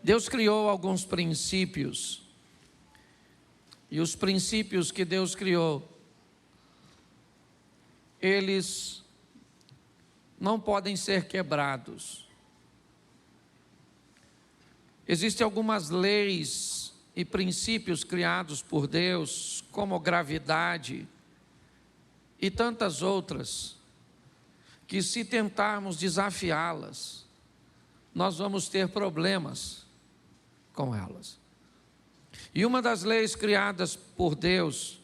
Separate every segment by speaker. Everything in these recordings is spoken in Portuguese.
Speaker 1: Deus criou alguns princípios, e os princípios que Deus criou, eles não podem ser quebrados. Existem algumas leis e princípios criados por Deus, como gravidade e tantas outras, que se tentarmos desafiá-las, nós vamos ter problemas com elas. E uma das leis criadas por Deus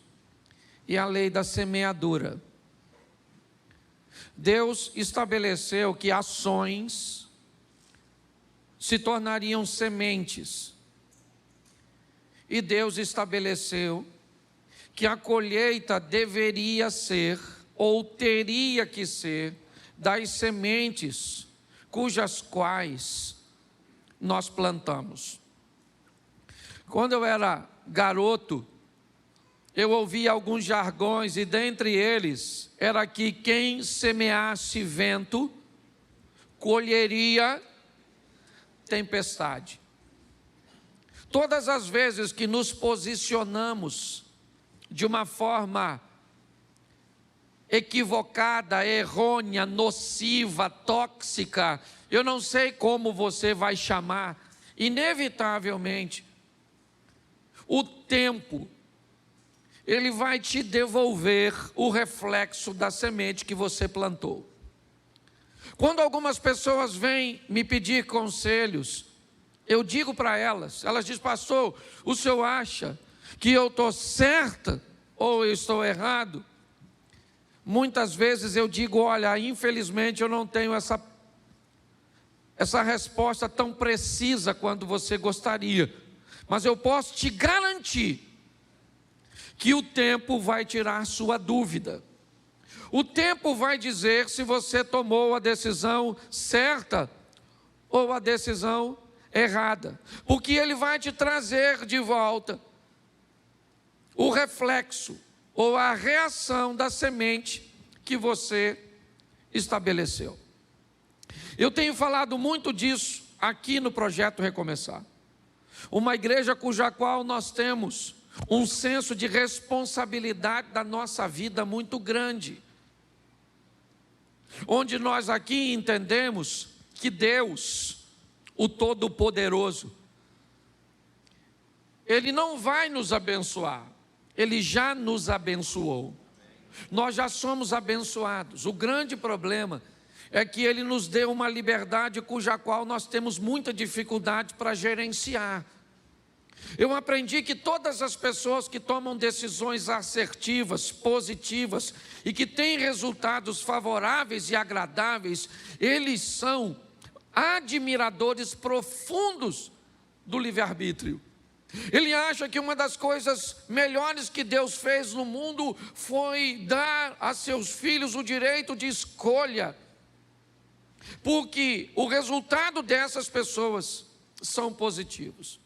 Speaker 1: é a lei da semeadura. Deus estabeleceu que ações se tornariam sementes. E Deus estabeleceu que a colheita deveria ser, ou teria que ser, das sementes cujas quais nós plantamos. Quando eu era garoto, eu ouvia alguns jargões, e dentre eles era que quem semeasse vento colheria tempestade. Todas as vezes que nos posicionamos de uma forma equivocada, errônea, nociva, tóxica, eu não sei como você vai chamar, inevitavelmente, o tempo, ele vai te devolver o reflexo da semente que você plantou. Quando algumas pessoas vêm me pedir conselhos, eu digo para elas dizem: pastor, o senhor acha que eu estou certa ou eu estou errado? Muitas vezes eu digo: olha, infelizmente eu não tenho essa resposta tão precisa quanto você gostaria, mas eu posso te garantir que o tempo vai tirar sua dúvida. O tempo vai dizer se você tomou a decisão certa ou a decisão errada, porque ele vai te trazer de volta o reflexo ou a reação da semente que você estabeleceu. Eu tenho falado muito disso aqui no Projeto Recomeçar, uma igreja cuja qual nós temos um senso de responsabilidade da nossa vida muito grande, onde nós aqui entendemos que Deus, o Todo-Poderoso, Ele não vai nos abençoar, Ele já nos abençoou. Nós já somos abençoados. O grande problema é que Ele nos deu uma liberdade cuja qual nós temos muita dificuldade para gerenciar. Eu aprendi que todas as pessoas que tomam decisões assertivas, positivas e que têm resultados favoráveis e agradáveis, eles são admiradores profundos do livre-arbítrio. Ele acha que uma das coisas melhores que Deus fez no mundo foi dar a seus filhos o direito de escolha, porque o resultado dessas pessoas são positivos.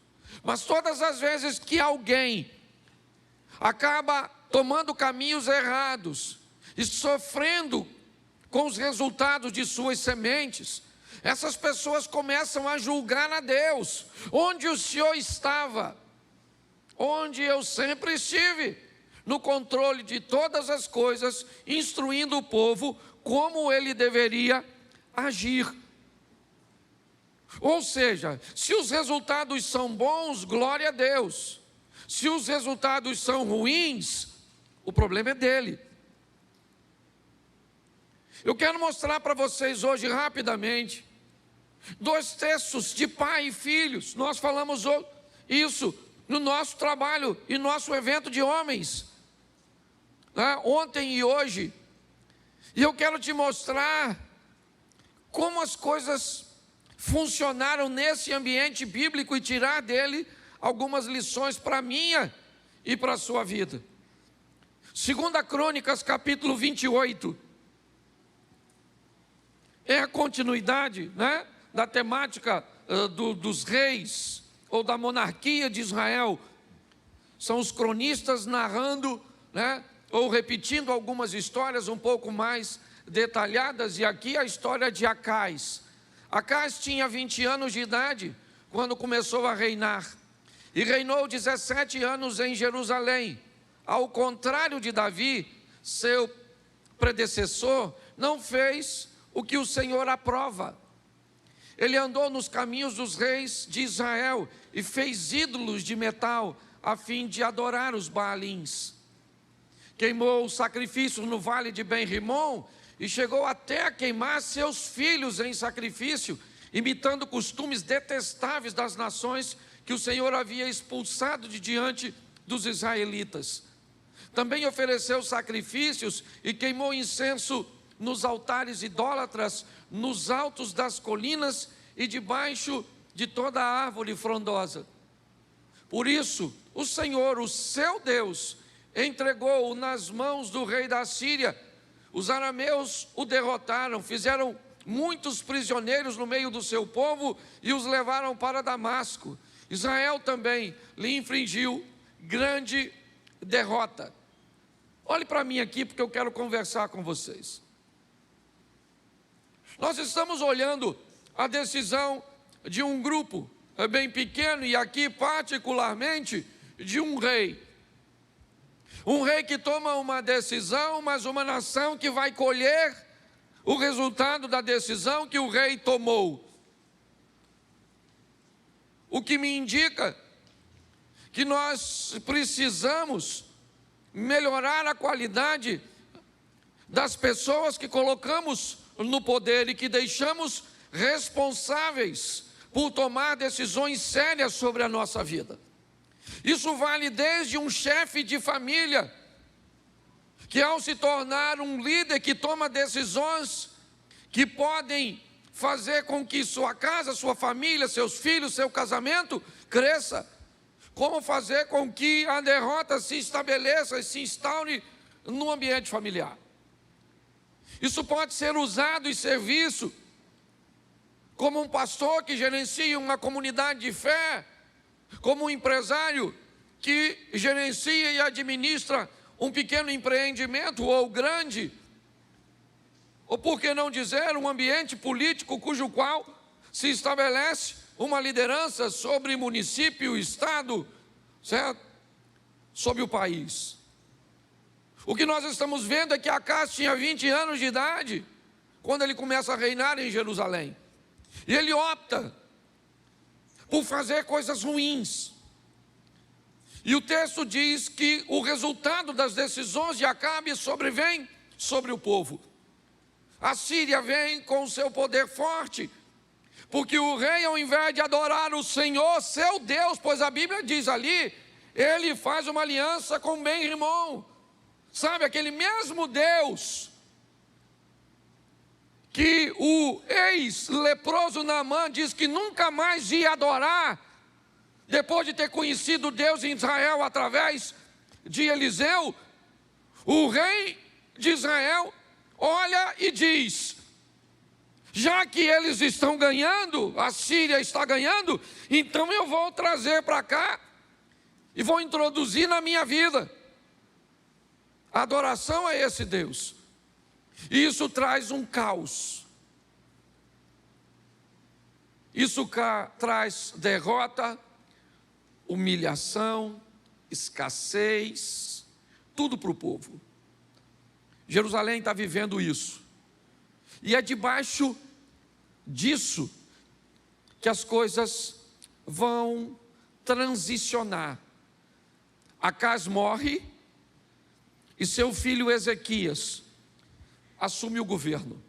Speaker 1: Mas todas as vezes que alguém acaba tomando caminhos errados e sofrendo com os resultados de suas sementes, essas pessoas começam a julgar a Deus. Onde o Senhor estava? Onde eu sempre estive, no controle de todas as coisas, instruindo o povo como ele deveria agir. Ou seja, se os resultados são bons, glória a Deus. Se os resultados são ruins, o problema é dele. Eu quero mostrar para vocês hoje rapidamente 2 textos de pai e filhos. Nós falamos isso no nosso trabalho e nosso evento de homens, ontem e hoje. E eu quero te mostrar como as coisas funcionaram nesse ambiente bíblico e tirar dele algumas lições para a minha e para a sua vida. 2 Crônicas, capítulo 28. É a continuidade, da temática dos reis ou da monarquia de Israel. São os cronistas narrando, ou repetindo algumas histórias um pouco mais detalhadas. E aqui a história de Acais. Acais tinha 20 anos de idade quando começou a reinar, e reinou 17 anos em Jerusalém. Ao contrário de Davi, seu predecessor, não fez o que o Senhor aprova. Ele andou nos caminhos dos reis de Israel e fez ídolos de metal a fim de adorar os Baalins. Queimou sacrifícios no vale de Ben-Rimom e chegou até a queimar seus filhos em sacrifício, imitando costumes detestáveis das nações que o Senhor havia expulsado de diante dos israelitas. Também ofereceu sacrifícios e queimou incenso nos altares idólatras, nos altos das colinas e debaixo de toda a árvore frondosa. Por isso, o Senhor, o seu Deus, entregou-o nas mãos do rei da Síria. Os arameus o derrotaram, fizeram muitos prisioneiros no meio do seu povo e os levaram para Damasco. Israel também lhe infligiu grande derrota. Olhe para mim aqui, porque eu quero conversar com vocês. Nós estamos olhando a decisão de um grupo bem pequeno, e aqui particularmente de um rei. Um rei que toma uma decisão, mas uma nação que vai colher o resultado da decisão que o rei tomou. O que me indica que nós precisamos melhorar a qualidade das pessoas que colocamos no poder e que deixamos responsáveis por tomar decisões sérias sobre a nossa vida. Isso vale desde um chefe de família, que ao se tornar um líder que toma decisões que podem fazer com que sua casa, sua família, seus filhos, seu casamento cresça, como fazer com que a derrota se estabeleça e se instaure no ambiente familiar. Isso pode ser usado e ser visto como um pastor que gerencia uma comunidade de fé, como um empresário que gerencia e administra um pequeno empreendimento ou grande, ou por que não dizer um ambiente político cujo qual se estabelece uma liderança sobre município, estado, certo? Sobre o país. O que nós estamos vendo é que Acaz tinha 20 anos de idade quando ele começa a reinar em Jerusalém. E ele opta por fazer coisas ruins. E o texto diz que o resultado das decisões de Acabe sobrevém sobre o povo. A Síria vem com o seu poder forte, porque o rei, ao invés de adorar o Senhor, seu Deus, pois a Bíblia diz ali, ele faz uma aliança com Ben-Rimom. Sabe, aquele mesmo Deus que o ex-leproso Naamã diz que nunca mais ia adorar, depois de ter conhecido Deus em Israel através de Eliseu, o rei de Israel olha e diz: já que eles estão ganhando, a Síria está ganhando, então eu vou trazer para cá e vou introduzir na minha vida a adoração a esse Deus. E isso traz um caos. Isso traz derrota, humilhação, escassez, tudo para o povo. Jerusalém está vivendo isso. E é debaixo disso que as coisas vão transicionar. Acaz morre e seu filho Ezequias assume o governo.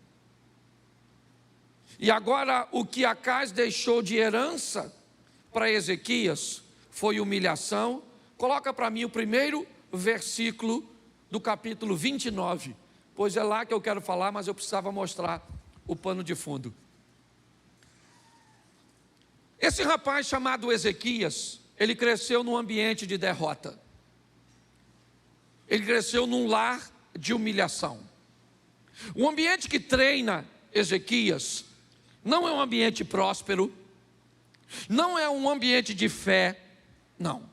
Speaker 1: E agora o que Acaz deixou de herança para Ezequias foi humilhação. Coloca para mim o primeiro versículo do capítulo 29, pois é lá que eu quero falar, mas eu precisava mostrar o pano de fundo. Esse rapaz chamado Ezequias, ele cresceu num ambiente de derrota. Ele cresceu num lar de humilhação. O ambiente que treina Ezequias não é um ambiente próspero, não é um ambiente de fé, não.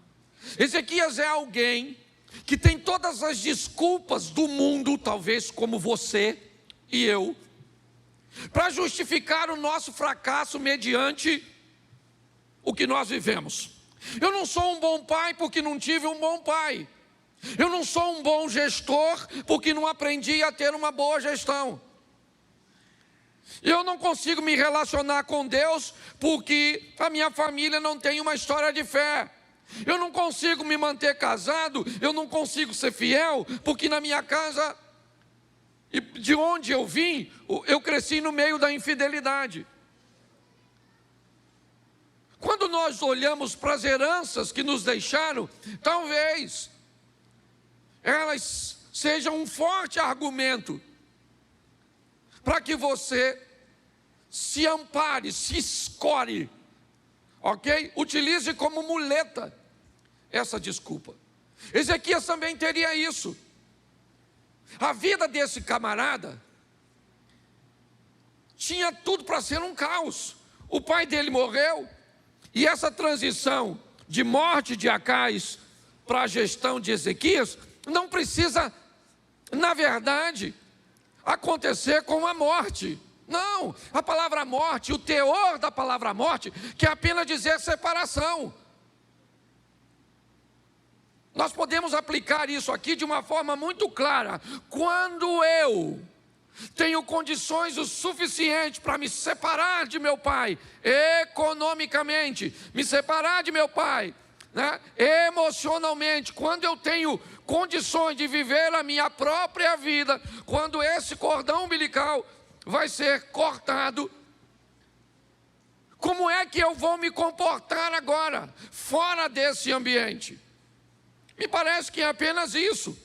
Speaker 1: Ezequias é alguém que tem todas as desculpas do mundo, talvez como você e eu, para justificar o nosso fracasso mediante o que nós vivemos. Eu não sou um bom pai porque não tive um bom pai. Eu não sou um bom gestor porque não aprendi a ter uma boa gestão. Eu não consigo me relacionar com Deus porque a minha família não tem uma história de fé. Eu não consigo me manter casado, eu não consigo ser fiel porque na minha casa, de onde eu vim, eu cresci no meio da infidelidade. Quando nós olhamos para as heranças que nos deixaram, talvez elas sejam um forte argumento para que você se ampare, se escore, ok? Utilize como muleta essa desculpa. Ezequias também teria isso. A vida desse camarada tinha tudo para ser um caos. O pai dele morreu, e essa transição de morte de Acais para a gestão de Ezequias não precisa, na verdade, acontecer com a morte. Não, a palavra morte, o teor da palavra morte, quer apenas dizer separação. Nós podemos aplicar isso aqui de uma forma muito clara. Quando eu tenho condições o suficiente para me separar de meu pai, economicamente, me separar de meu pai, né, emocionalmente, quando eu tenho condições de viver a minha própria vida, quando esse cordão umbilical vai ser cortado, como é que eu vou me comportar agora, fora desse ambiente? Me parece que é apenas isso.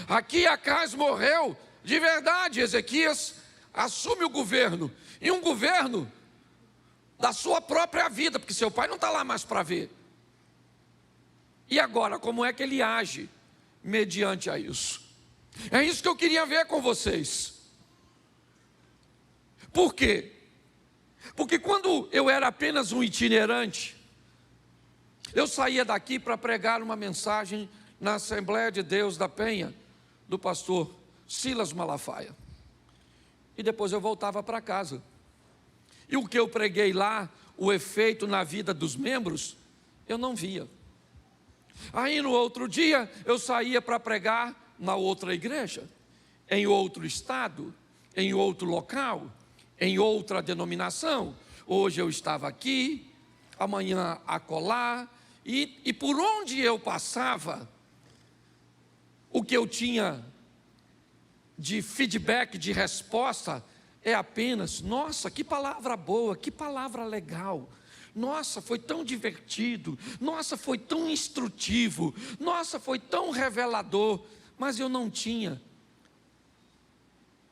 Speaker 1: Aqui Acais morreu, de verdade. Ezequias assume o governo, e um governo da sua própria vida, porque seu pai não está lá mais para ver. E agora, como é que ele age mediante a isso? É isso que eu queria ver com vocês. Por quê? Porque quando eu era apenas um itinerante, eu saía daqui para pregar uma mensagem na Assembleia de Deus da Penha, do pastor Silas Malafaia. E depois eu voltava para casa. E o que eu preguei lá, o efeito na vida dos membros, eu não via. Aí no outro dia, eu saía para pregar na outra igreja, em outro estado, em outro local, em outra denominação. Hoje eu estava aqui, amanhã acolá, e por onde eu passava, o que eu tinha de feedback, de resposta, é apenas: nossa, que palavra boa, que palavra legal, nossa, foi tão divertido, nossa, foi tão instrutivo, nossa, foi tão revelador, mas eu não tinha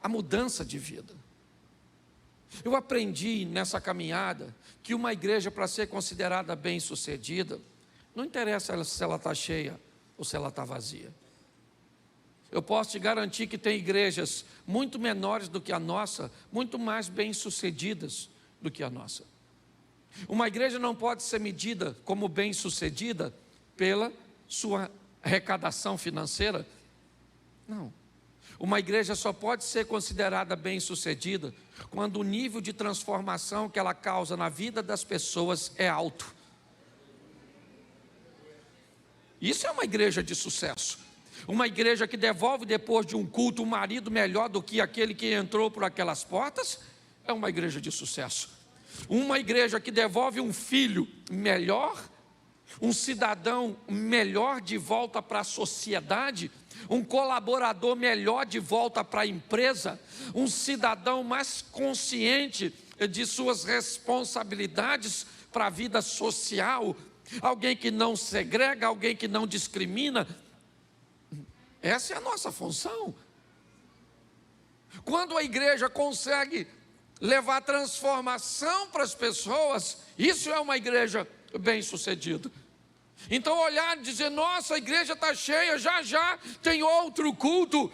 Speaker 1: a mudança de vida. Eu aprendi nessa caminhada que uma igreja, para ser considerada bem-sucedida, não interessa se ela está cheia ou se ela está vazia. Eu posso te garantir que tem igrejas muito menores do que a nossa, muito mais bem-sucedidas do que a nossa. Uma igreja não pode ser medida como bem-sucedida pela sua arrecadação financeira. Não. Uma igreja só pode ser considerada bem-sucedida quando o nível de transformação que ela causa na vida das pessoas é alto. Isso é uma igreja de sucesso. Uma igreja que devolve depois de um culto um marido melhor do que aquele que entrou por aquelas portas, é uma igreja de sucesso. Uma igreja que devolve um filho melhor, um cidadão melhor de volta para a sociedade, um colaborador melhor de volta para a empresa, um cidadão mais consciente de suas responsabilidades para a vida social, alguém que não segrega, alguém que não discrimina. Essa é a nossa função. Quando a igreja consegue levar transformação para as pessoas, isso é uma igreja bem-sucedida. Então olhar e dizer: nossa, a igreja está cheia, já tem outro culto.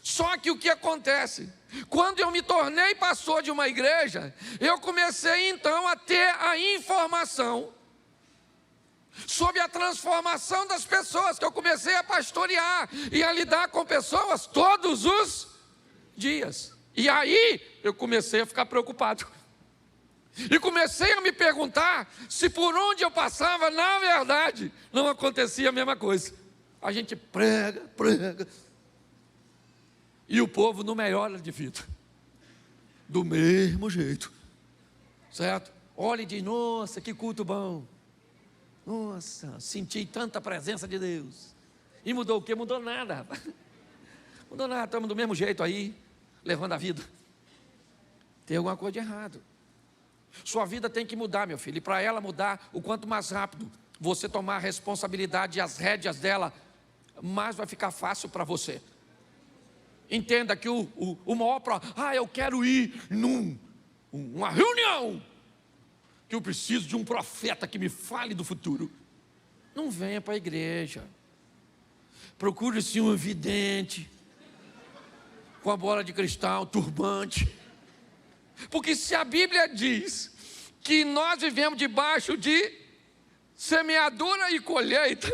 Speaker 1: Só que o que acontece? Quando eu me tornei pastor de uma igreja, eu comecei então a ter a informação sobre a transformação das pessoas, que eu comecei a pastorear e a lidar com pessoas todos os dias. E aí eu comecei a ficar preocupado. E comecei a me perguntar se por onde eu passava, na verdade, não acontecia a mesma coisa. A gente prega. E o povo não melhora de vida. Do mesmo jeito. Certo? Olha e diz, nossa, que culto bom. Nossa, senti tanta presença de Deus. E mudou o quê? Mudou nada, rapaz. Mudou nada, estamos do mesmo jeito aí, levando a vida. Tem alguma coisa de errado. Sua vida tem que mudar, meu filho. E para ela mudar, o quanto mais rápido você tomar a responsabilidade e as rédeas dela, mais vai ficar fácil para você. Entenda que o maior eu quero ir numa reunião, que eu preciso de um profeta que me fale do futuro. Não venha para a igreja. Procure-se um vidente, com a bola de cristal, turbante. Porque se a Bíblia diz que nós vivemos debaixo de semeadura e colheita,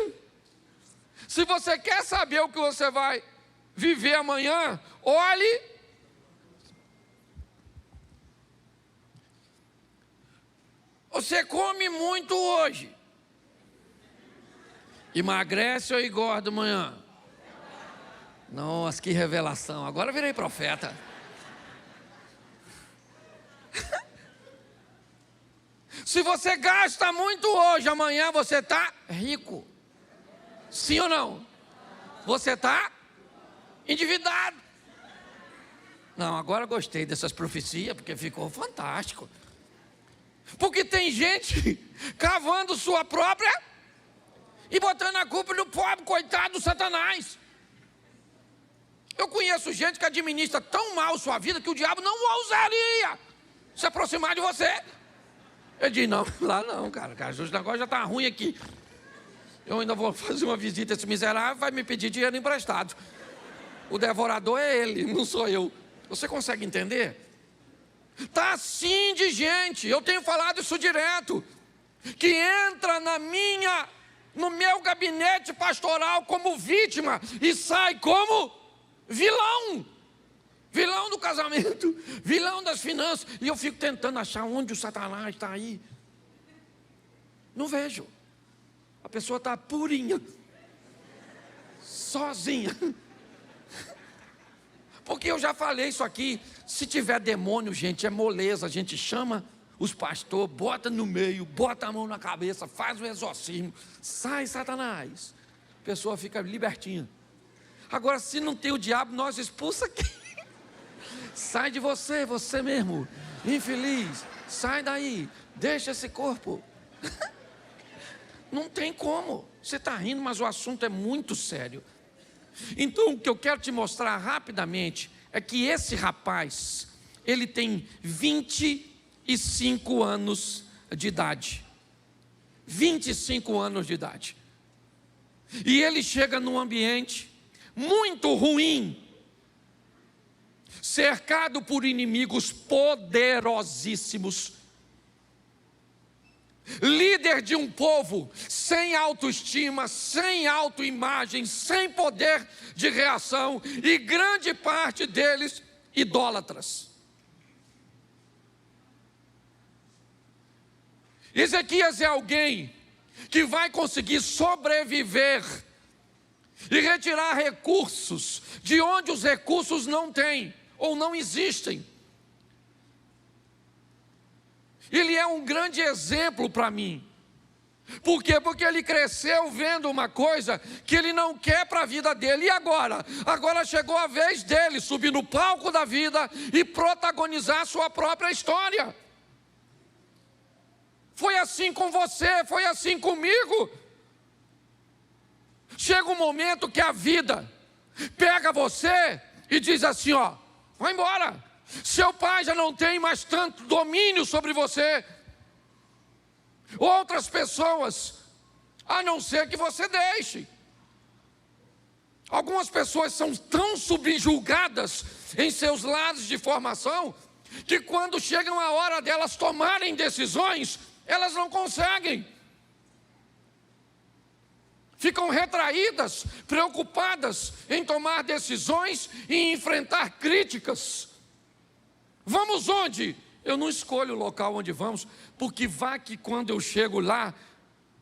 Speaker 1: se você quer saber o que você vai viver amanhã, olhe. Você come muito hoje, emagrece ou engorda amanhã? Nossa, que revelação, agora eu virei profeta. Se você gasta muito hoje, amanhã você está rico. Sim ou não? Você está endividado. Não, agora eu gostei dessas profecias, porque ficou fantástico. Porque tem gente cavando sua própria e botando a culpa no pobre, coitado do Satanás. Eu conheço gente que administra tão mal sua vida que o diabo não ousaria se aproximar de você. Eu disse, não, lá não, cara, o negócio já está ruim aqui. Eu ainda vou fazer uma visita a esse miserável, vai me pedir dinheiro emprestado. O devorador é ele, não sou eu. Você consegue entender? Está assim de gente, eu tenho falado isso direto, que entra no meu gabinete pastoral como vítima e sai como vilão. Vilão do casamento, vilão das finanças. E eu fico tentando achar onde o Satanás está aí. Não vejo. A pessoa está purinha, sozinha. Porque eu já falei isso aqui. Se tiver demônio, gente, é moleza. A gente chama os pastores, bota no meio, bota a mão na cabeça, faz o exorcismo. Sai, Satanás. A pessoa fica libertinha. Agora, se não tem o diabo, nós expulsa aqui. Sai de você, você mesmo, infeliz, sai daí, deixa esse corpo. Não tem como, você está rindo, mas o assunto é muito sério. Então o que eu quero te mostrar rapidamente é que esse rapaz, ele tem 25 anos de idade. 25 anos de idade. E ele chega num ambiente muito ruim, cercado por inimigos poderosíssimos, líder de um povo sem autoestima, sem autoimagem, sem poder de reação, e grande parte deles idólatras. Ezequias é alguém que vai conseguir sobreviver e retirar recursos de onde os recursos não têm ou não existem. Ele é um grande exemplo para mim. Por quê? Porque ele cresceu vendo uma coisa que ele não quer para a vida dele. E agora? Agora chegou a vez dele subir no palco da vida e protagonizar a sua própria história. Foi assim com você, foi assim comigo. Chega um momento que a vida pega você e diz assim, ó, vai embora. Seu pai já não tem mais tanto domínio sobre você. Outras pessoas, a não ser que você deixe. Algumas pessoas são tão subjugadas em seus lares de formação, que quando chega a hora delas tomarem decisões, elas não conseguem. Ficam retraídas, preocupadas em tomar decisões e enfrentar críticas. Vamos onde? Eu não escolho o local onde vamos, porque vai que quando eu chego lá,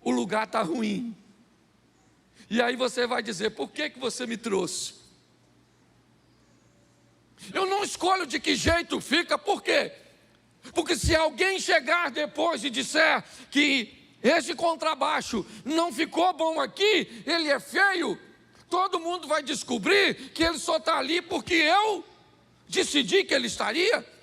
Speaker 1: o lugar está ruim. E aí você vai dizer, por que você me trouxe? Eu não escolho de que jeito fica, por quê? Porque se alguém chegar depois e disser que esse contrabaixo não ficou bom aqui, ele é feio, todo mundo vai descobrir que ele só está ali porque eu decidi que ele estaria.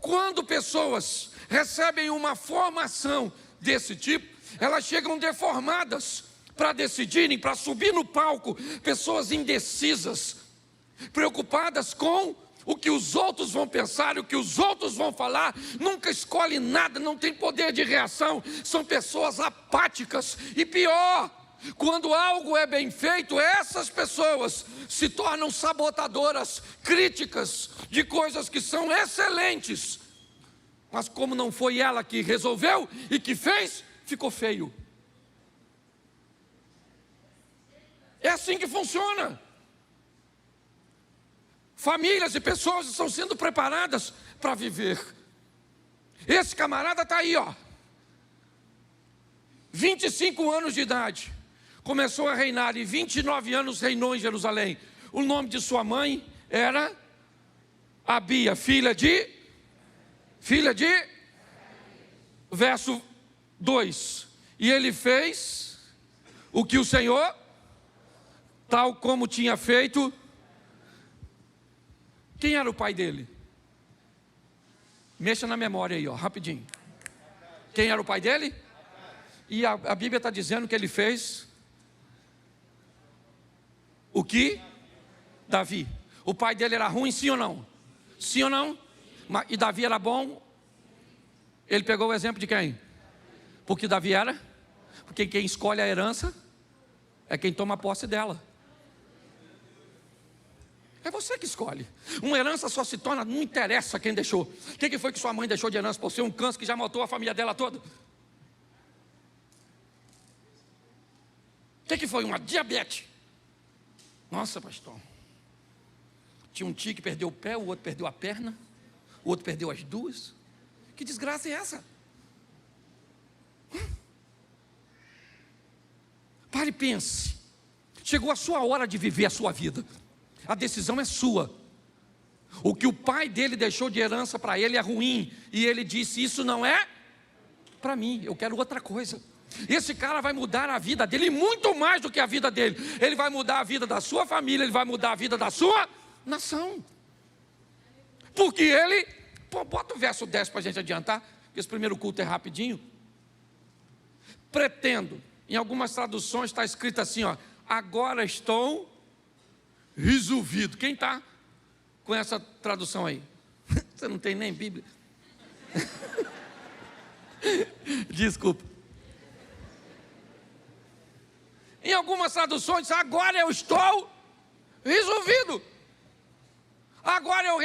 Speaker 1: Quando pessoas recebem uma formação desse tipo, elas chegam deformadas para decidirem, para subir no palco. Pessoas indecisas, preocupadas com o que os outros vão pensar, o que os outros vão falar, nunca escolhe nada, não tem poder de reação, são pessoas apáticas. E pior, quando algo é bem feito, essas pessoas se tornam sabotadoras, críticas de coisas que são excelentes. Mas como não foi ela que resolveu e que fez, ficou feio. É assim que funciona. Famílias e pessoas estão sendo preparadas para viver. Esse camarada está aí, 25 anos de idade. Começou a reinar e 29 anos reinou em Jerusalém. O nome de sua mãe era Abia, filha de verso 2. E ele fez o que o Senhor, tal como tinha feito. Quem era o pai dele? Mexa na memória aí, rapidinho. Quem era o pai dele? E a Bíblia está dizendo que ele fez o que? Davi. O pai dele era ruim, sim ou não? Sim ou não? E Davi era bom? Ele pegou o exemplo de quem? Porque Davi era? Porque quem escolhe a herança é quem toma posse dela. É você que escolhe. Uma herança só se torna, não interessa quem deixou. O que foi que sua mãe deixou de herança por ser um câncer que já matou a família dela toda? O que foi? Uma diabetes. Nossa, pastor. Tinha um tio que perdeu o pé, o outro perdeu a perna, o outro perdeu as duas. Que desgraça é essa? Pare e pense. Chegou a sua hora de viver a sua vida. A decisão é sua. O que o pai dele deixou de herança para ele é ruim. E ele disse, isso não é para mim, eu quero outra coisa. Esse cara vai mudar a vida dele, muito mais do que a vida dele. Ele vai mudar a vida da sua família, ele vai mudar a vida da sua nação. Porque ele, bota o verso 10 para a gente adiantar, que esse primeiro culto é rapidinho. Pretendo, em algumas traduções está escrito assim, agora estou resolvido. Quem está com essa tradução aí? Você não tem nem Bíblia? Desculpa. Em algumas traduções, agora eu estou resolvido. Agora eu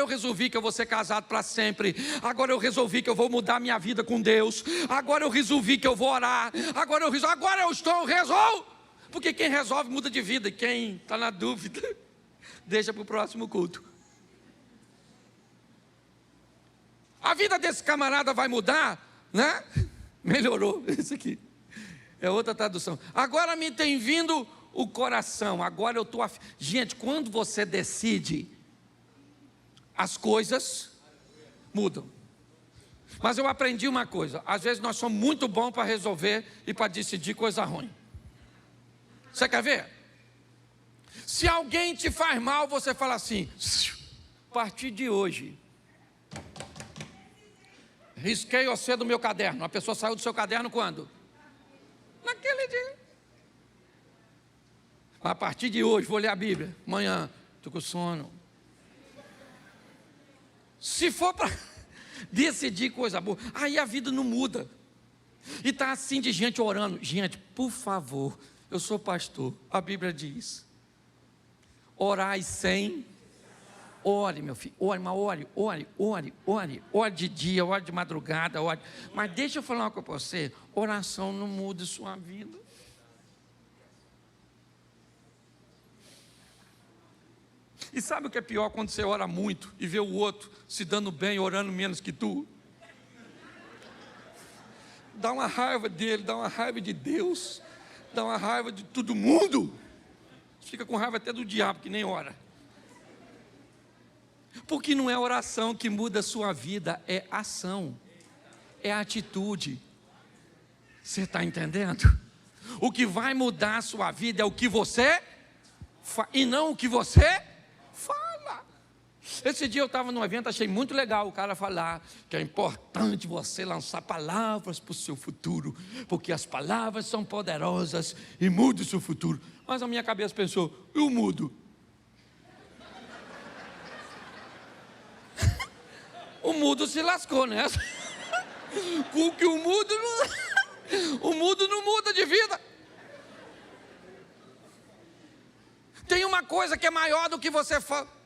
Speaker 1: resolvi que eu vou ser casado para sempre. Agora eu resolvi que eu vou mudar minha vida com Deus. Agora eu resolvi que eu vou orar. Agora eu estou resolvido. Porque quem resolve muda de vida. E quem está na dúvida, deixa para o próximo culto. A vida desse camarada vai mudar, né? Melhorou, isso aqui. É outra tradução. Agora me tem vindo o coração. Agora eu estou... Gente, quando você decide, as coisas mudam. Mas eu aprendi uma coisa. Às vezes nós somos muito bons para resolver e para decidir coisa ruim. Você quer ver? Se alguém te faz mal, você fala assim, a partir de hoje, risquei você do meu caderno. A pessoa saiu do seu caderno quando? Naquele dia. A partir de hoje, vou ler a Bíblia. Amanhã, estou com sono. Se for para decidir coisa boa, aí a vida não muda. E está assim de gente orando. Gente, por favor, eu sou pastor. A Bíblia diz, orai sem... Ore, meu filho, ore, mas ore de dia, ore de madrugada, ore. Mas deixa eu falar uma coisa para você, oração não muda sua vida. E sabe o que é pior quando você ora muito e vê o outro se dando bem, orando menos que tu? Dá uma raiva dele, dá uma raiva de Deus, dá uma raiva de todo mundo. Fica com raiva até do diabo que nem ora. Porque não é oração que muda a sua vida, é ação, é atitude. Você está entendendo? O que vai mudar a sua vida é o que você faz e não o que você fala. Esse dia eu estava num evento, achei muito legal o cara falar que é importante você lançar palavras para o seu futuro, porque as palavras são poderosas e mudam o seu futuro. Mas a minha cabeça pensou, eu mudo. O mudo se lascou, né? Porque o mudo não muda de vida. Tem uma coisa que é maior do que você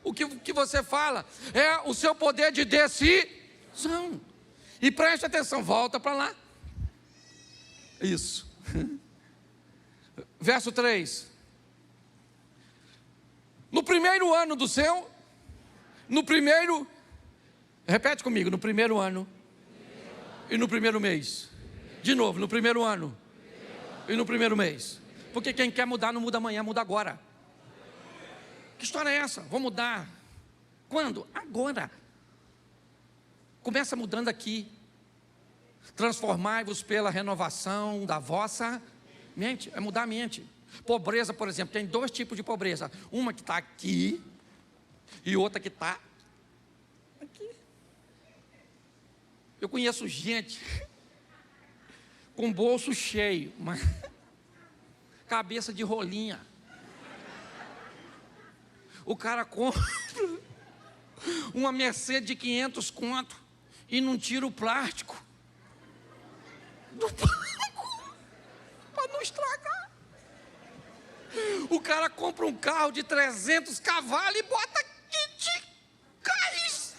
Speaker 1: o que você fala, é o seu poder de decisão. E preste atenção, volta para lá. Isso. Verso 3. No primeiro ano do seu, repete comigo, no primeiro ano e no primeiro mês. De novo, no primeiro ano e no primeiro mês. Porque quem quer mudar não muda amanhã, muda agora. Que história é essa? Vou mudar. Quando? Agora. Começa mudando aqui. Transformai-vos pela renovação da vossa mente. É mudar a mente. Pobreza, por exemplo, tem dois tipos de pobreza. Uma que está aqui e outra que está aqui. Eu conheço gente com bolso cheio, mas cabeça de rolinha. O cara compra uma Mercedes de 500 conto e não tira o plástico do banco para não estragar. O cara compra um carro de 300 cavalos e bota kit gás.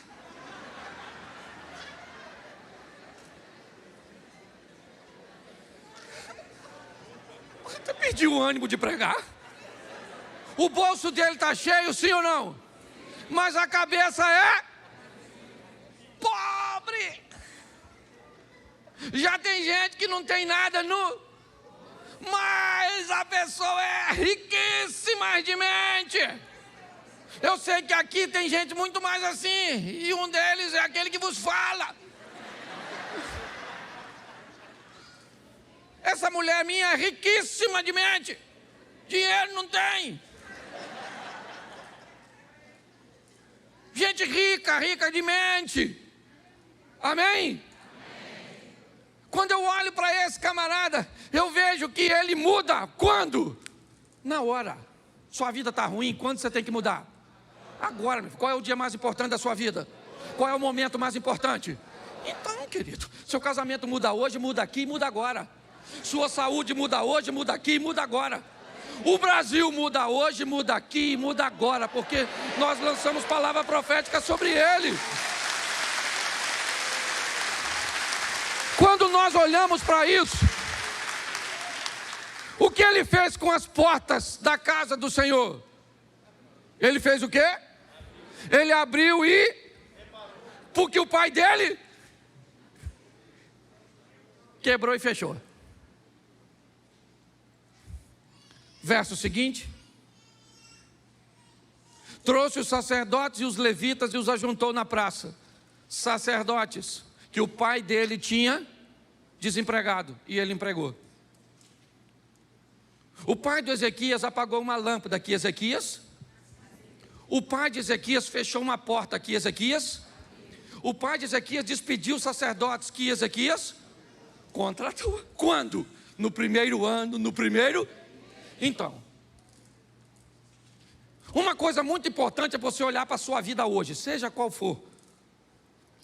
Speaker 1: Você perdeu o ânimo de pregar? O bolso dele está cheio, sim ou não? Mas a cabeça é pobre. Já tem gente que não tem nada mas a pessoa é riquíssima de mente. Eu sei que aqui tem gente muito mais assim, e um deles é aquele que vos fala. Essa mulher minha é riquíssima de mente. Dinheiro não tem. Gente rica, rica de mente. Amém? Quando eu olho para esse camarada, eu vejo que ele muda. Quando? Na hora. Sua vida está ruim, quando você tem que mudar? Agora. Qual é o dia mais importante da sua vida? Qual é o momento mais importante? Então, querido, seu casamento muda hoje, muda aqui, muda agora. Sua saúde muda hoje, muda aqui, muda agora. O Brasil muda hoje, muda aqui, muda agora, porque nós lançamos palavra profética sobre ele. Quando nós olhamos para isso, o que ele fez com as portas da casa do Senhor? Ele fez o quê? Ele abriu e... Porque o pai dele quebrou e fechou. Verso seguinte. Trouxe os sacerdotes e os levitas e os ajuntou na praça. Sacerdotes que o pai dele tinha desempregado e ele empregou. O pai do Ezequias apagou uma lâmpada aqui, Ezequias. O pai de Ezequias fechou uma porta aqui, Ezequias. O pai de Ezequias despediu os sacerdotes que Ezequias contratou. Quando? No primeiro ano, no primeiro... Então, uma coisa muito importante é você olhar para a sua vida hoje, seja qual for,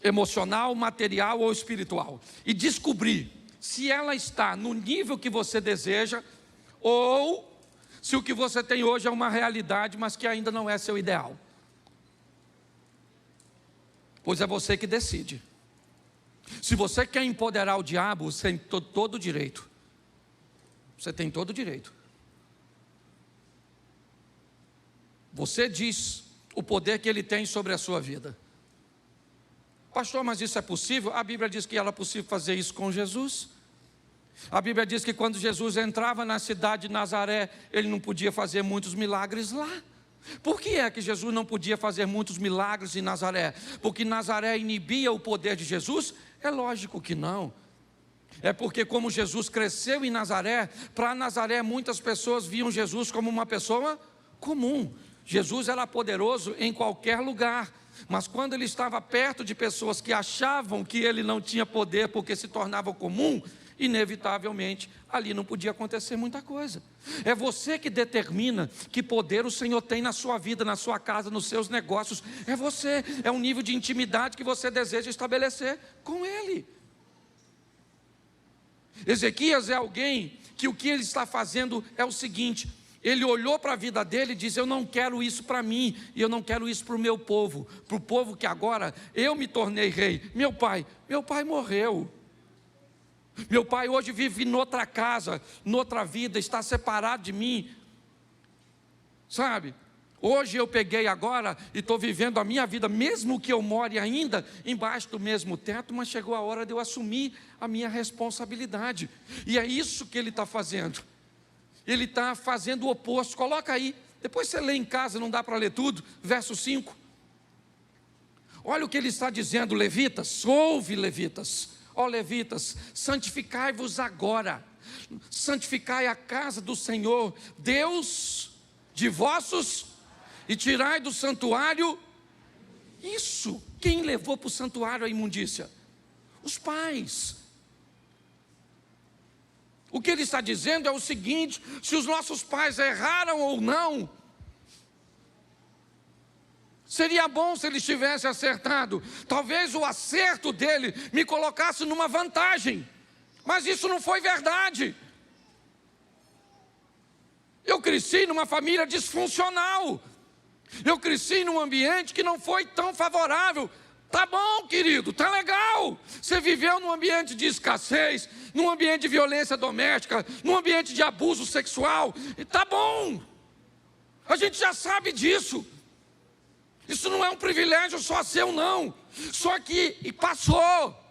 Speaker 1: emocional, material ou espiritual, e descobrir se ela está no nível que você deseja, ou se o que você tem hoje é uma realidade, mas que ainda não é seu ideal. Pois é você que decide. Se você quer empoderar o diabo, você tem todo o direito. Você tem todo o direito. Você diz o poder que Ele tem sobre a sua vida. Pastor, mas isso é possível? A Bíblia diz que era possível fazer isso com Jesus. A Bíblia diz que quando Jesus entrava na cidade de Nazaré, Ele não podia fazer muitos milagres lá. Por que é que Jesus não podia fazer muitos milagres em Nazaré? Porque Nazaré inibia o poder de Jesus? É lógico que não. É porque como Jesus cresceu em Nazaré, para Nazaré muitas pessoas viam Jesus como uma pessoa comum. Jesus era poderoso em qualquer lugar, mas quando Ele estava perto de pessoas que achavam que Ele não tinha poder porque se tornava comum, inevitavelmente ali não podia acontecer muita coisa. É você que determina que poder o Senhor tem na sua vida, na sua casa, nos seus negócios. É você, é um nível de intimidade que você deseja estabelecer com Ele. Ezequias é alguém que o que ele está fazendo é o seguinte: ele olhou para a vida dele e disse: eu não quero isso para mim, e eu não quero isso para o meu povo, para o povo que agora eu me tornei rei. Meu pai morreu. Meu pai hoje vive noutra casa, noutra vida, está separado de mim. Sabe? Hoje eu peguei agora e estou vivendo a minha vida, mesmo que eu more ainda embaixo do mesmo teto, mas chegou a hora de eu assumir a minha responsabilidade. E é isso que ele está fazendo. Ele está fazendo o oposto. Coloca aí, depois você lê em casa, não dá para ler tudo, verso 5. Olha o que ele está dizendo, levitas, ouve levitas. Ó levitas, santificai-vos agora, santificai a casa do Senhor, Deus de vossos, e tirai do santuário, isso, quem levou para o santuário a imundícia? Os pais. O que ele está dizendo é o seguinte: se os nossos pais erraram ou não, seria bom se eles tivessem acertado. Talvez o acerto dele me colocasse numa vantagem, mas isso não foi verdade. Eu cresci numa família disfuncional. Eu cresci num ambiente que não foi tão favorável. Tá bom, querido, tá legal. Você viveu num ambiente de escassez, num ambiente de violência doméstica, num ambiente de abuso sexual. E tá bom. A gente já sabe disso. Isso não é um privilégio só seu, não. Só que passou.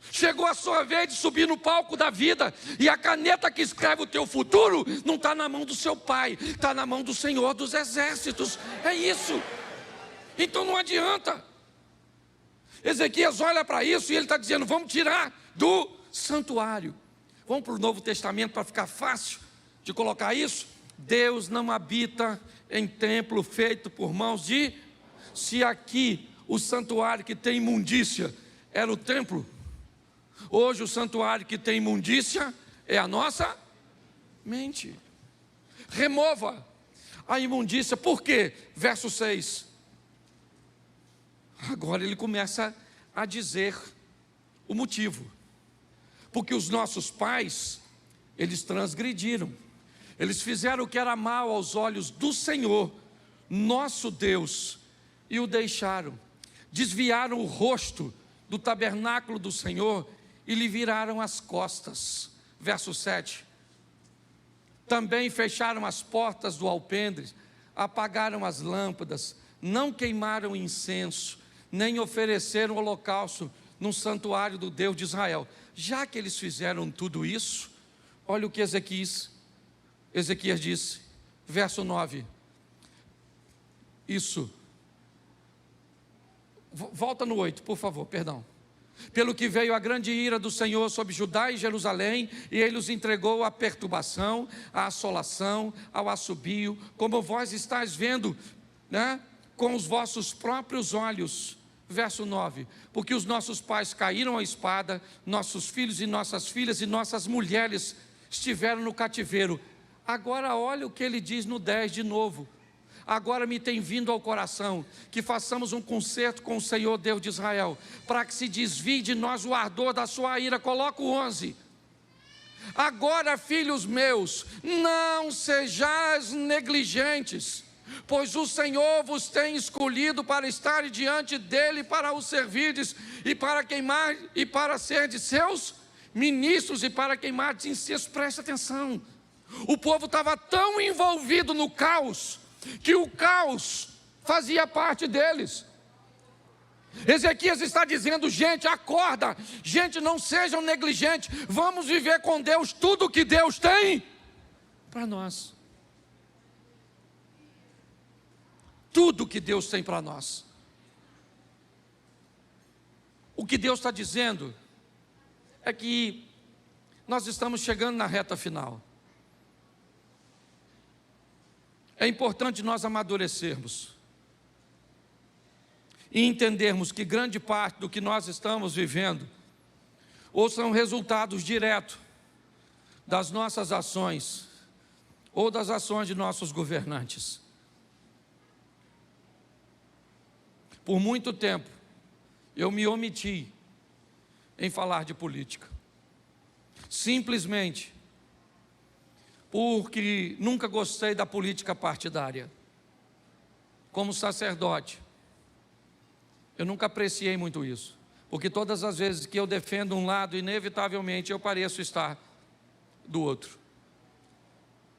Speaker 1: Chegou a sua vez de subir no palco da vida, e a caneta que escreve o teu futuro não está na mão do seu pai, está na mão do Senhor dos Exércitos. É isso. Então não adianta. Ezequias olha para isso e ele está dizendo: vamos tirar do santuário. Vamos para o Novo Testamento para ficar fácil de colocar isso. Deus não habita em templo feito por mãos de... Se aqui o santuário que tem imundícia era o templo, hoje o santuário que tem imundícia é a nossa mente. Remova a imundícia. Por quê? Verso 6. Agora ele começa a dizer o motivo. Porque os nossos pais, eles transgrediram. Eles fizeram o que era mal aos olhos do Senhor, nosso Deus, e o deixaram. Desviaram o rosto do tabernáculo do Senhor e lhe viraram as costas. Verso 7. Também fecharam as portas do alpendre, apagaram as lâmpadas, não queimaram incenso, nem ofereceram holocausto no santuário do Deus de Israel. Já que eles fizeram tudo isso, olha o que Ezequias disse, verso 9. Isso. Volta no 8, por favor, perdão. Pelo que veio a grande ira do Senhor sobre Judá e Jerusalém, e ele os entregou à perturbação, à assolação, ao assobio, como vós estáis vendo, né, com os vossos próprios olhos. Verso 9. Porque os nossos pais caíram à espada, nossos filhos e nossas filhas e nossas mulheres estiveram no cativeiro. Agora olha o que ele diz no 10 de novo. Agora me tem vindo ao coração que façamos um concerto com o Senhor Deus de Israel, para que se desvie de nós o ardor da sua ira. Coloca o 11. Agora, filhos meus, não sejais negligentes, pois o Senhor vos tem escolhido para estar diante dele, para o servirdes, e para queimar, e para ser de seus ministros, e para queimar de incenso. Presta atenção. O povo estava tão envolvido no caos, que o caos fazia parte deles. Ezequias está dizendo: gente, acorda, gente, não sejam negligentes, vamos viver com Deus tudo que Deus tem para nós. Tudo que Deus tem para nós. O que Deus está dizendo é que nós estamos chegando na reta final. É importante nós amadurecermos e entendermos que grande parte do que nós estamos vivendo ou são resultados diretos das nossas ações ou das ações de nossos governantes. Por muito tempo eu me omiti em falar de política, simplesmente porque nunca gostei da política partidária. Como sacerdote, eu nunca apreciei muito isso, porque todas as vezes que eu defendo um lado, inevitavelmente eu pareço estar do outro.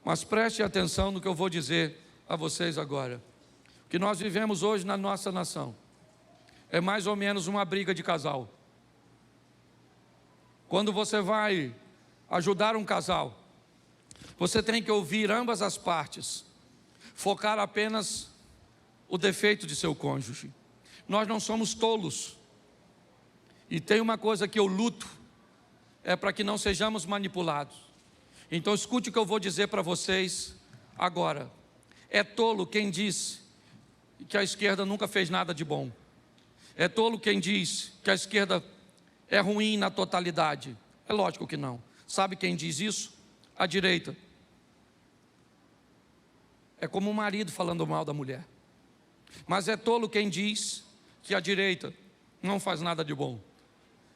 Speaker 1: Mas preste atenção no que eu vou dizer a vocês agora. O que nós vivemos hoje na nossa nação é mais ou menos uma briga de casal. Quando você vai ajudar um casal, você tem que ouvir ambas as partes, focar apenas o defeito de seu cônjuge. Nós não somos tolos. E tem uma coisa que eu luto, é para que não sejamos manipulados. Então escute o que eu vou dizer para vocês agora. É tolo quem diz que a esquerda nunca fez nada de bom. É tolo quem diz que a esquerda é ruim na totalidade. É lógico que não. Sabe quem diz isso? A direita. É como um marido falando mal da mulher. Mas é tolo quem diz que a direita não faz nada de bom.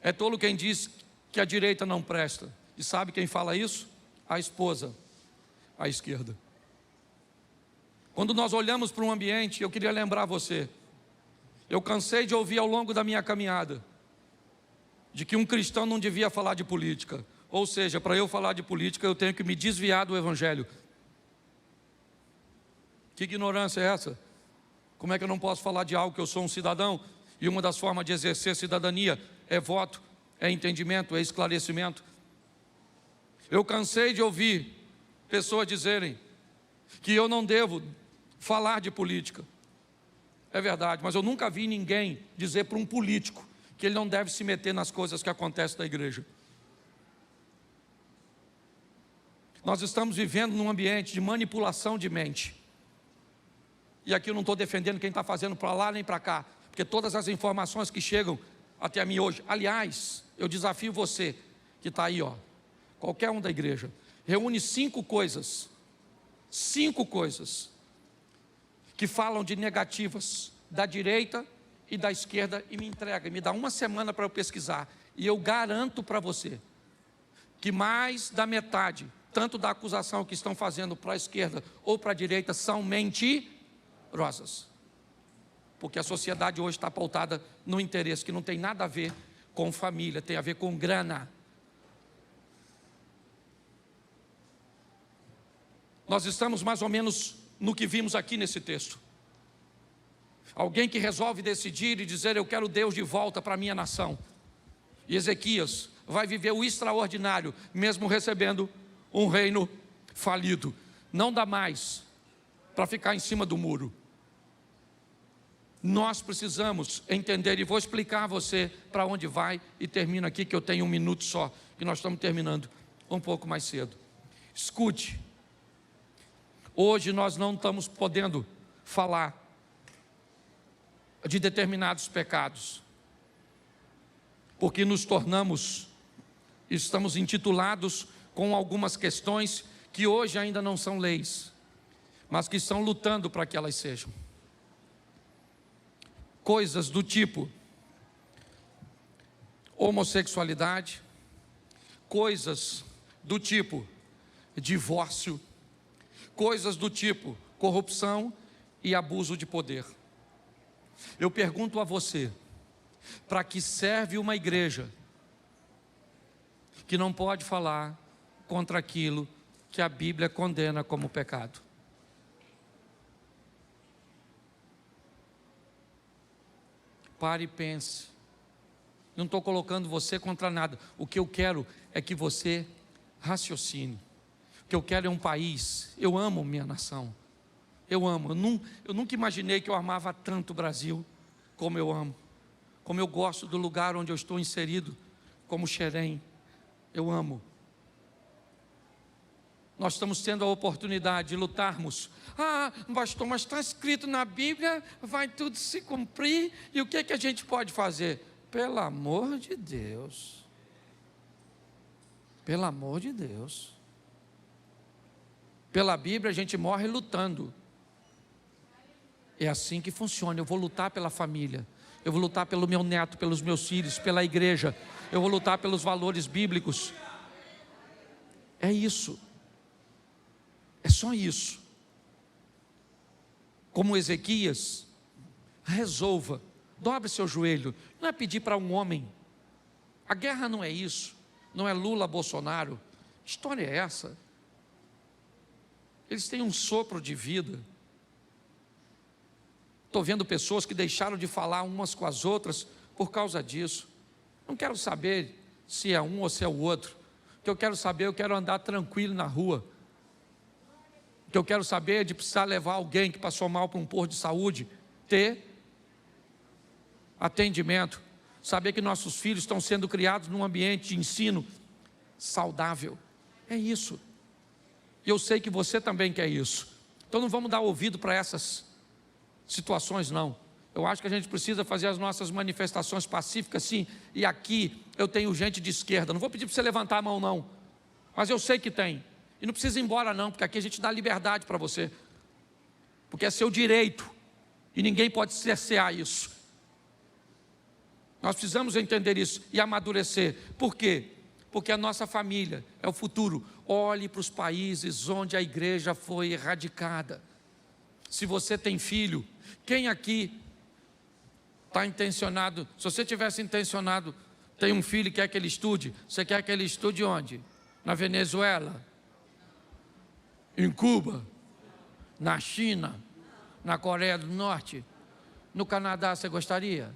Speaker 1: É tolo quem diz que a direita não presta. E sabe quem fala isso? A esposa, a esquerda. Quando nós olhamos para um ambiente, eu queria lembrar você, eu cansei de ouvir ao longo da minha caminhada, de que um cristão não devia falar de política. Ou seja, para eu falar de política, eu tenho que me desviar do evangelho. Que ignorância é essa? Como é que eu não posso falar de algo que eu sou um cidadão? E uma das formas de exercer cidadania é voto, é entendimento, é esclarecimento. Eu cansei de ouvir pessoas dizerem que eu não devo falar de política. É verdade, mas eu nunca vi ninguém dizer para um político que ele não deve se meter nas coisas que acontecem na igreja. Nós estamos vivendo num ambiente de manipulação de mente. E aqui eu não estou defendendo quem está fazendo para lá nem para cá, porque todas as informações que chegam até mim hoje, aliás, eu desafio você que está aí, qualquer um da igreja, reúne 5 coisas que falam de negativas da direita e da esquerda e me entrega, me dá uma semana para eu pesquisar, e eu garanto para você que mais da metade, tanto da acusação que estão fazendo para a esquerda ou para a direita, são mentirosas. Porque a sociedade hoje está pautada no interesse que não tem nada a ver com família, tem a ver com grana. Nós estamos mais ou menos no que vimos aqui nesse texto. Alguém que resolve decidir e dizer: eu quero Deus de volta para a minha nação. E Ezequias vai viver o extraordinário, mesmo recebendo um reino falido. Não dá mais para ficar em cima do muro. Nós precisamos entender, e vou explicar a você para onde vai, e termino aqui que eu tenho 1 minuto só, e nós estamos terminando um pouco mais cedo. Escute, hoje nós não estamos podendo falar de determinados pecados, porque nos tornamos, estamos intitulados com algumas questões que hoje ainda não são leis, mas que estão lutando para que elas sejam. Coisas do tipo homossexualidade, coisas do tipo divórcio, coisas do tipo corrupção e abuso de poder. Eu pergunto a você, para que serve uma igreja que não pode falar contra aquilo que a Bíblia condena como pecado? Pare e pense. Não estou colocando você contra nada. O que eu quero é que você raciocine. O que eu quero é um país. Eu amo minha nação. Eu amo. Eu nunca imaginei que eu amava tanto o Brasil como eu amo. Como eu gosto do lugar onde eu estou inserido, como Xerém. Eu amo. Nós estamos tendo a oportunidade de lutarmos. Ah, pastor, mas está escrito na Bíblia, vai tudo se cumprir. E o que é que a gente pode fazer? Pelo amor de Deus. Pelo amor de Deus. Pela Bíblia a gente morre lutando. É assim que funciona. Eu vou lutar pela família. Eu vou lutar pelo meu neto, pelos meus filhos, pela igreja. Eu vou lutar pelos valores bíblicos. É isso. É só isso. Como Ezequias, resolva. Dobre seu joelho. Não é pedir para um homem. A guerra não é isso. Não é Lula, Bolsonaro. Que história é essa? Eles têm um sopro de vida. Estou vendo pessoas que deixaram de falar umas com as outras por causa disso. Não quero saber se é um ou se é o outro. O que eu quero saber, eu quero andar tranquilo na rua. O que eu quero saber é de precisar levar alguém que passou mal para um posto de saúde, ter atendimento. Saber que nossos filhos estão sendo criados num ambiente de ensino saudável. É isso. E eu sei que você também quer isso. Então não vamos dar ouvido para essas situações, não. Eu acho que a gente precisa fazer as nossas manifestações pacíficas, sim. E aqui eu tenho gente de esquerda. Não vou pedir para você levantar a mão, não. Mas eu sei que tem. E não precisa ir embora, não, porque aqui a gente dá liberdade para você. Porque é seu direito. E ninguém pode cercear isso. Nós precisamos entender isso e amadurecer. Por quê? Porque a nossa família é o futuro. Olhe para os países onde a igreja foi erradicada. Se você tem filho, quem aqui está intencionado? Se você tivesse intencionado, tem um filho e quer que ele estude, você quer que ele estude onde? Na Venezuela? Em Cuba? Na China? Na Coreia do Norte? No Canadá você gostaria?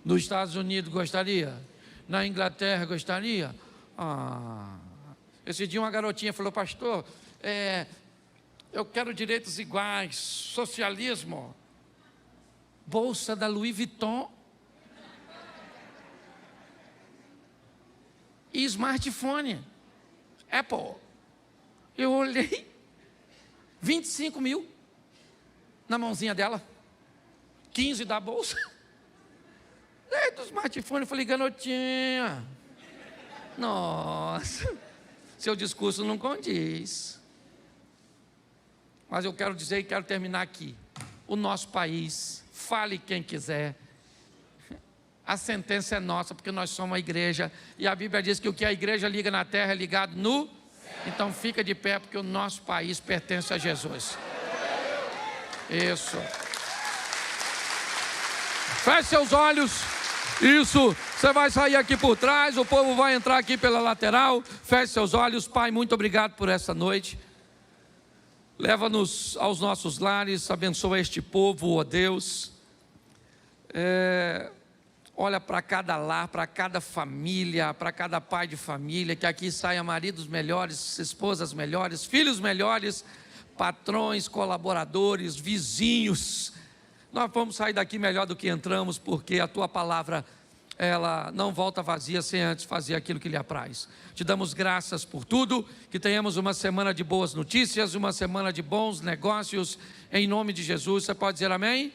Speaker 1: Nos Estados Unidos gostaria? Na Inglaterra gostaria? Esse dia uma garotinha falou, pastor, eu quero direitos iguais, socialismo, bolsa da Louis Vuitton e smartphone, Apple. Eu olhei, 25 mil na mãozinha dela, 15 da bolsa, do smartphone. Eu falei, garotinha, nossa, seu discurso não condiz. Mas eu quero dizer e quero terminar aqui. O nosso país, fale quem quiser, a sentença é nossa, porque nós somos a igreja, e a Bíblia diz que o que a igreja liga na terra é ligado no céu. Então fica de pé, porque o nosso país pertence a Jesus. Isso. Feche seus olhos. Isso, você vai sair aqui por trás, o povo vai entrar aqui pela lateral. Feche seus olhos. Pai, muito obrigado por essa noite. Leva-nos aos nossos lares, abençoa este povo, ó Deus. Olha para cada lar, para cada família, para cada pai de família, que aqui saia maridos melhores, esposas melhores, filhos melhores, patrões, colaboradores, vizinhos. Nós vamos sair daqui melhor do que entramos, porque a Tua palavra, ela não volta vazia sem antes fazer aquilo que lhe apraz. Te damos graças por tudo, que tenhamos uma semana de boas notícias, uma semana de bons negócios, em nome de Jesus. Você pode dizer amém?